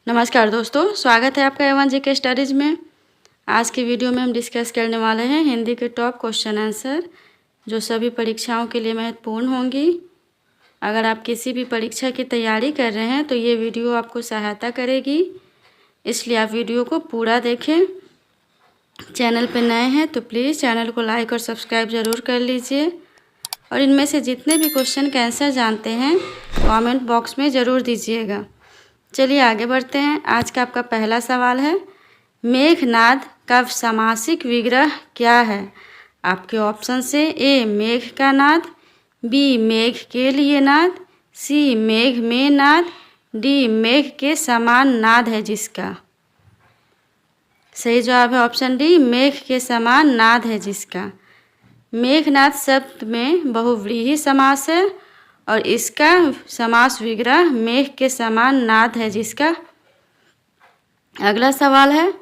नमस्कार दोस्तों, स्वागत है आपका एवन जी के स्टडीज़ में। आज की वीडियो में हम डिस्कस करने वाले हैं हिंदी के टॉप क्वेश्चन आंसर जो सभी परीक्षाओं के लिए महत्वपूर्ण होंगी। अगर आप किसी भी परीक्षा की तैयारी कर रहे हैं तो ये वीडियो आपको सहायता करेगी, इसलिए आप वीडियो को पूरा देखें। चैनल पर नए हैं तो प्लीज़ चैनल को लाइक और सब्सक्राइब ज़रूर कर लीजिए और इनमें से जितने भी क्वेश्चन के आंसर जानते हैं कमेंट बॉक्स में ज़रूर दीजिएगा। चलिए आगे बढ़ते हैं। आज का आपका पहला सवाल है, मेघनाद का समासिक विग्रह क्या है? आपके ऑप्शन से ए मेघ का नाद, बी मेघ के लिए नाद, सी मेघ में नाद, डी मेघ के समान नाद है जिसका। सही जवाब है ऑप्शन डी, मेघ के समान नाद है जिसका। मेघनाद शब्द में बहुव्रीहि समास है और इसका समास विग्रह मेघ के समान नाद है जिसका। अगला सवाल है,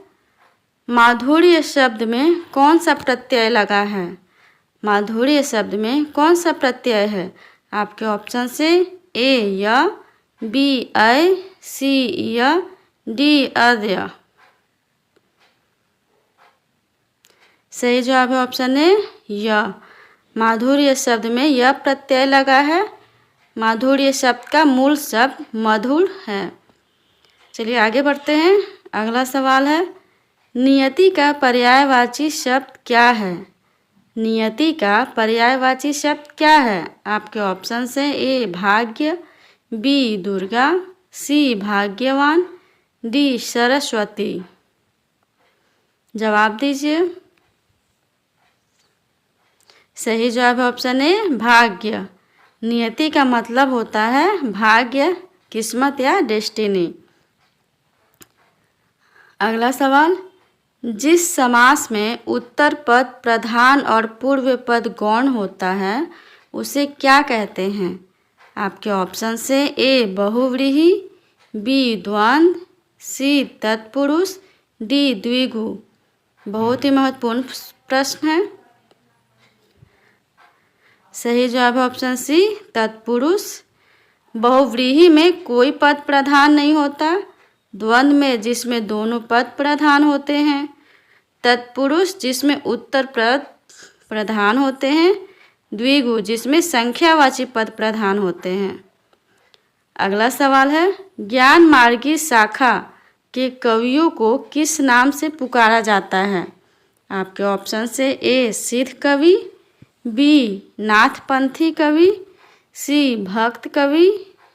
माधुर्य शब्द में कौन सा प्रत्यय लगा है? माधुर्य शब्द में कौन सा प्रत्यय है? आपके ऑप्शन से ए य, बी अय, सी य, डी अद्य। सही जवाब है ऑप्शन ए य। माधुर्य शब्द में यह प्रत्यय लगा है। माधुर्य शब्द का मूल शब्द मधुर है। चलिए आगे बढ़ते हैं। अगला सवाल है, नियति का पर्यायवाची शब्द क्या है? नियति का पर्यायवाची शब्द क्या है? आपके ऑप्शन से ए भाग्य, बी दुर्गा, सी भाग्यवान, डी सरस्वती। जवाब दीजिए। सही जवाब है ऑप्शन ए भाग्य। नियति का मतलब होता है भाग्य, किस्मत या डेस्टिनी। अगला सवाल, जिस समास में उत्तर पद प्रधान और पूर्व पद गौण होता है उसे क्या कहते हैं? आपके ऑप्शन से ए बहुव्रीहि, बी द्वंद्व, सी तत्पुरुष, डी द्विगु। बहुत ही महत्वपूर्ण प्रश्न है। सही जवाब है ऑप्शन सी तत्पुरुष। बहुव्रीहि में कोई पद प्रधान नहीं होता, द्वंद्व में जिसमें दोनों पद प्रधान होते हैं, तत्पुरुष जिसमें उत्तर पद प्रधान होते हैं, द्विगु जिसमें संख्यावाची पद प्रधान होते हैं। अगला सवाल है, ज्ञान मार्गी शाखा के कवियों को किस नाम से पुकारा जाता है? आपके ऑप्शन से ए सिद्ध कवि, बी नाथपंथी कवि, सी भक्त कवि,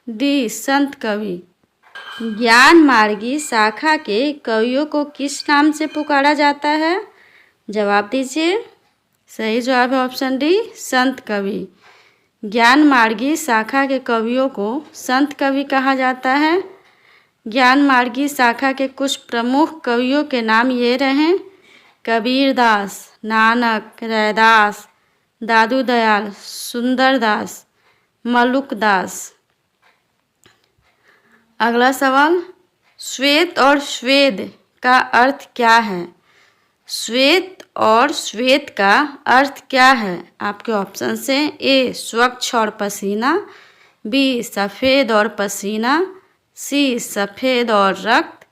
डी संत कवि। ज्ञान मार्गी शाखा के कवियों को किस नाम से पुकारा जाता है? जवाब दीजिए। सही जवाब है ऑप्शन डी संत कवि। ज्ञान मार्गी शाखा के कवियों को संत कवि कहा जाता है। ज्ञान मार्गी शाखा के कुछ प्रमुख कवियों के नाम ये रहे, कबीरदास, नानक, रैदास, दादू दयाल, सुंदरदास, मलुकदास। अगला सवाल, श्वेत और श्वेद का अर्थ क्या है? श्वेत और श्वेत का अर्थ क्या है? आपके ऑप्शन से ए स्वच्छ और पसीना, बी सफ़ेद और पसीना, सी सफ़ेद और रक्त,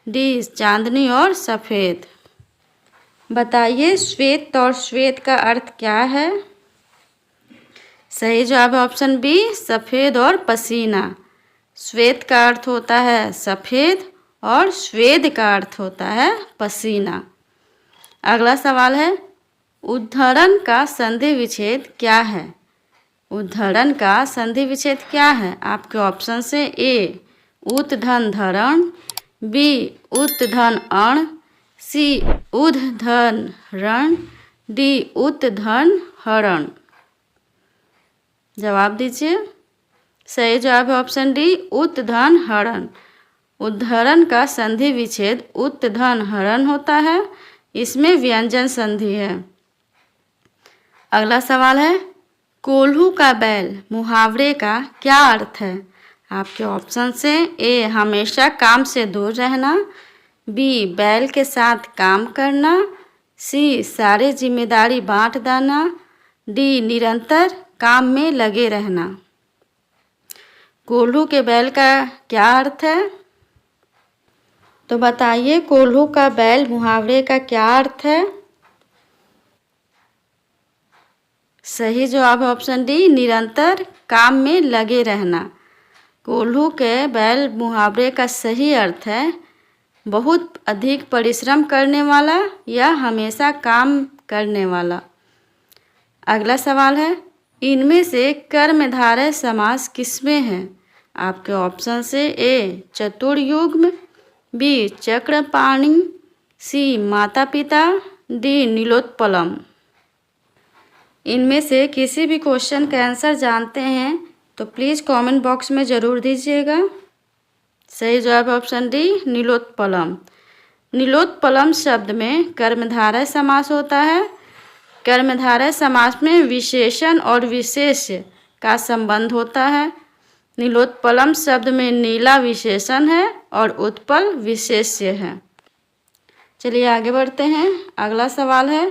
डी चांदनी और सफ़ेद। बताइए श्वेत और श्वेत का अर्थ क्या है? सही जवाब है ऑप्शन बी सफ़ेद और पसीना। श्वेत का अर्थ होता है सफ़ेद और श्वेद का अर्थ होता है पसीना। अगला सवाल है, उद्धरण का संधि विच्छेद क्या है? उद्धरण का संधि विच्छेद क्या है? आपके ऑप्शन से ए उत धन धरण, बी उत धन अण, सी उध धन रण, डी उत धन हरण। जवाब दीजिए। सही जवाब है ऑप्शन डी उत धन हरण। उद्धरण का संधि विच्छेद उत धन हरण होता है, इसमें व्यंजन संधि है। अगला सवाल है, कोल्हू का बैल मुहावरे का क्या अर्थ है? आपके ऑप्शन से ए हमेशा काम से दूर रहना, बी बैल के साथ काम करना, सी सारे जिम्मेदारी बांट देना, डी निरंतर काम में लगे रहना। कोल्हू के बैल का क्या अर्थ है? तो बताइए कोल्हू का बैल मुहावरे का क्या अर्थ है? सही जवाब है ऑप्शन डी, निरंतर काम में लगे रहना। कोल्हू के बैल मुहावरे का सही अर्थ है बहुत अधिक परिश्रम करने वाला या हमेशा काम करने वाला। अगला सवाल है, इनमें से कर्मधारय समास किसमें है? आपके ऑप्शन से ए चतुर्युग्म, बी चक्रपाणि, सी माता पिता, डी नीलोत्पलम। इनमें से किसी भी क्वेश्चन का आंसर जानते हैं तो प्लीज़ कमेंट बॉक्स में ज़रूर दीजिएगा। सही जवाब ऑप्शन डी नीलोत्पलम। नीलोत्पलम शब्द में कर्मधारय समास होता है। कर्मधारय समास में विशेषण और विशेष्य का संबंध होता है। नीलोत्पलम शब्द में नीला विशेषण है और उत्पल विशेष्य है। चलिए आगे बढ़ते हैं। अगला सवाल है,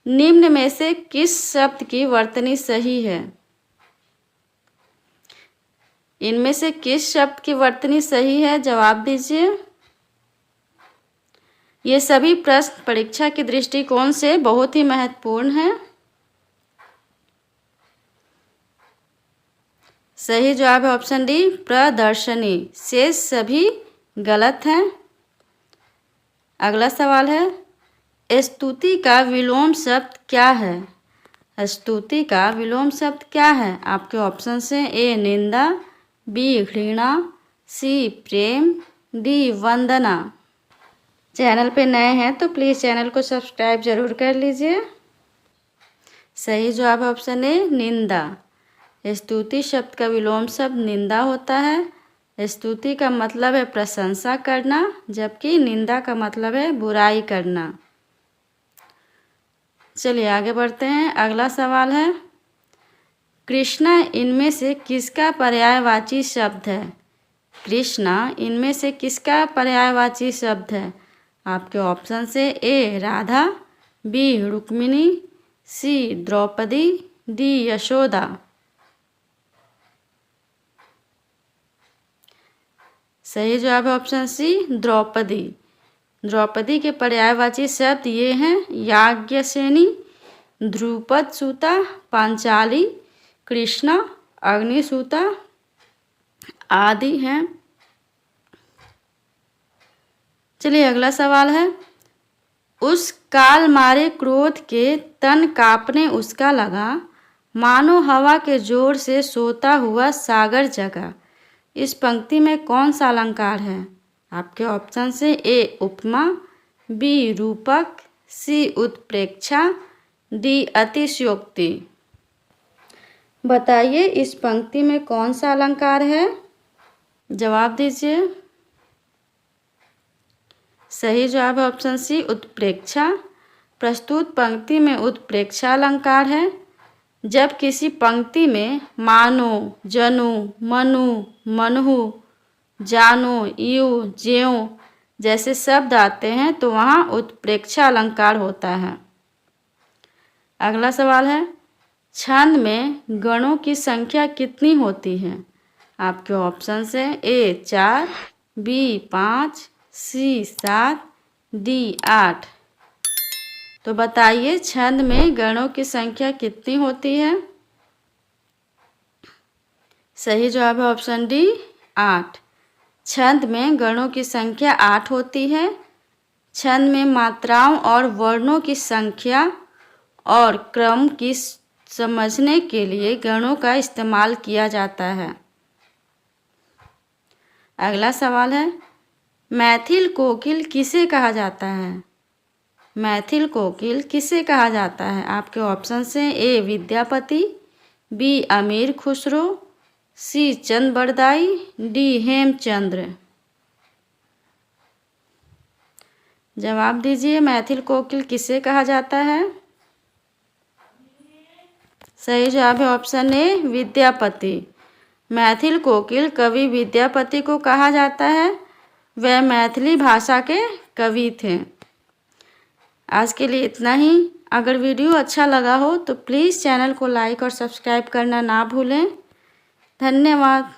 निम्न में से किस शब्द की वर्तनी सही है? इनमें से किस शब्द की वर्तनी सही है? जवाब दीजिए। ये सभी प्रश्न परीक्षा के दृष्टिकोण से बहुत ही महत्वपूर्ण है। सही जवाब है ऑप्शन डी प्रदर्शनी। शेष सभी गलत हैं। अगला सवाल है, स्तुति का विलोम शब्द क्या है? स्तुति का विलोम शब्द क्या है? आपके ऑप्शन से ए निंदा, बी घृणा, सी प्रेम, डी वंदना। चैनल पे नए हैं तो प्लीज़ चैनल को सब्सक्राइब जरूर कर लीजिए। सही जवाब है ऑप्शन ए निंदा। स्तुति शब्द का विलोम शब्द निंदा होता है। स्तुति का मतलब है प्रशंसा करना, जबकि निंदा का मतलब है बुराई करना। चलिए आगे बढ़ते हैं। अगला सवाल है, कृष्णा इनमें से किसका पर्यायवाची शब्द है? कृष्णा इनमें से किसका पर्यायवाची शब्द है? आपके ऑप्शन से ए राधा, बी रुक्मिणी, सी द्रौपदी, डी यशोदा। सही जवाब है ऑप्शन सी द्रौपदी। द्रौपदी के पर्यायवाची शब्द ये हैं याज्ञसेनी, ध्रुपद सूता, पांचाली, कृष्णा, अग्निसूता आदि हैं। चलिए अगला सवाल है, उस काल मारे क्रोध के तन कांपने उसका लगा, मानो हवा के जोर से सोता हुआ सागर जगा। इस पंक्ति में कौन सा अलंकार है? आपके ऑप्शन से ए उपमा, बी रूपक, सी उत्प्रेक्षा, डी अतिशयोक्ति। बताइए इस पंक्ति में कौन सा अलंकार है? जवाब दीजिए। सही जवाब है ऑप्शन सी उत्प्रेक्षा। प्रस्तुत पंक्ति में उत्प्रेक्षा अलंकार है। जब किसी पंक्ति में मानो, जनु, मनु, मनहु, जानो, यू, ज्यों जैसे शब्द आते हैं तो वहाँ उत्प्रेक्षा अलंकार होता है। अगला सवाल है, छंद में गणों की संख्या कितनी होती है? आपके ऑप्शन से ए 4, बी 5, सी 7, डी 8। तो बताइए छंद में गणों की संख्या कितनी होती है? सही जवाब है ऑप्शन डी 8। छंद में गणों की संख्या 8 होती है। छंद में मात्राओं और वर्णों की संख्या और क्रम की समझने के लिए गणों का इस्तेमाल किया जाता है। अगला सवाल है, मैथिल कोकिल किसे कहा जाता है? मैथिल कोकिल किसे कहा जाता है? आपके ऑप्शन से ए विद्यापति, बी अमीर खुसरो, सी चंद बरदाई, डी हेमचंद्र। जवाब दीजिए, मैथिल कोकिल किसे कहा जाता है? सही जवाब है ऑप्शन ए विद्यापति। मैथिल कोकिल कवि विद्यापति को कहा जाता है। वह मैथिली भाषा के कवि थे। आज के लिए इतना ही। अगर वीडियो अच्छा लगा हो तो प्लीज़ चैनल को लाइक और सब्सक्राइब करना ना भूलें। धन्यवाद।